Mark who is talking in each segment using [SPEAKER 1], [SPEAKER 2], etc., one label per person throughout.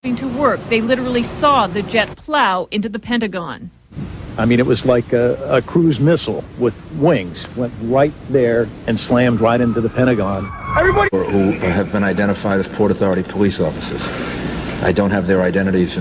[SPEAKER 1] to work. They literally saw the jet plow into the Pentagon.
[SPEAKER 2] I mean, it was like a cruise missile with wings, went right there and slammed right into the Pentagon.
[SPEAKER 3] Everybody who have been identified as Port Authority police officers. I don't have their identities.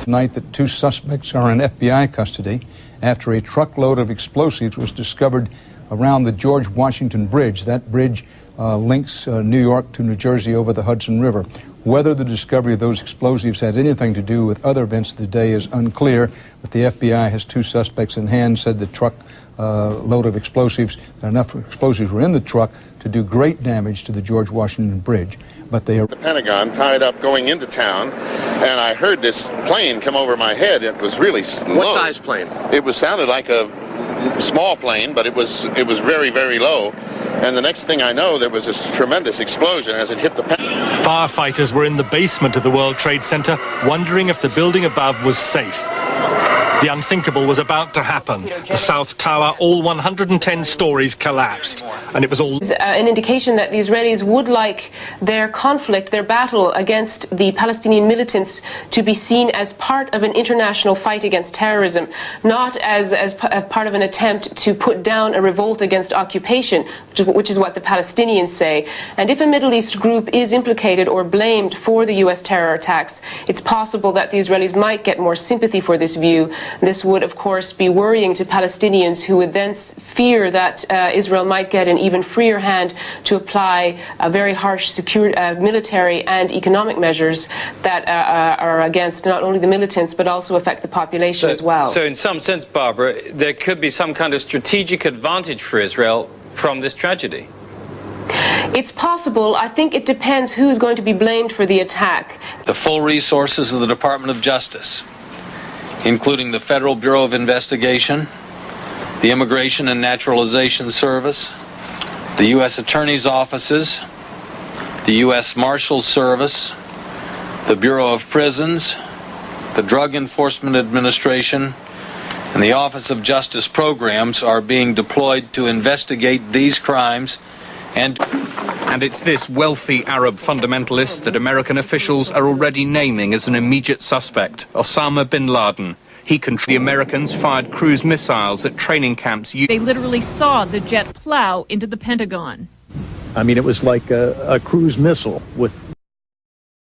[SPEAKER 4] Tonight, that 2 suspects are in FBI custody after a truckload of explosives was discovered around the George Washington Bridge. That bridge links New York to New Jersey over the Hudson River. Whether the discovery of those explosives has anything to do with other events of the day is unclear, but the FBI has 2 suspects in hand, said the truck load of explosives, enough explosives were in the truck to do great damage to the George Washington Bridge. But they are...
[SPEAKER 5] The Pentagon tied up going into town, and I heard this plane come over my head. It was really low.
[SPEAKER 6] What size plane?
[SPEAKER 5] It sounded like a small plane, but it was very, very low. And the next thing I know, there was this tremendous explosion as it hit the Pentagon.
[SPEAKER 7] Firefighters were in the basement of the World Trade Center, wondering if the building above was safe. The unthinkable was about to happen. The South Tower, all 110 stories, collapsed, and it was all...
[SPEAKER 8] An indication that the Israelis would like their conflict, their battle against the Palestinian militants to be seen as part of an international fight against terrorism, not as part of an attempt to put down a revolt against occupation, which is what the Palestinians say. And if a Middle East group is implicated or blamed for the U.S. terror attacks, it's possible that the Israelis might get more sympathy for this view. This would, of course, be worrying to Palestinians, who would then fear that Israel might get an even freer hand to apply very harsh military and economic measures that are against not only the militants but also affect the population as well.
[SPEAKER 6] So in some sense, Barbara, there could be some kind of strategic advantage for Israel from this tragedy.
[SPEAKER 8] It's possible. I think it depends who's going to be blamed for the attack.
[SPEAKER 9] The full resources of the Department of Justice, including the Federal Bureau of Investigation, the Immigration and Naturalization Service, the U.S. Attorney's offices, the U.S. Marshals Service, the Bureau of Prisons, the Drug Enforcement Administration, and the Office of Justice Programs are being deployed to investigate these crimes.
[SPEAKER 10] And it's this wealthy Arab fundamentalist that American officials are already naming as an immediate suspect, Osama bin Laden. The Americans fired cruise missiles at training camps.
[SPEAKER 1] They literally saw the jet plow into the Pentagon.
[SPEAKER 2] I mean, it was like a cruise missile with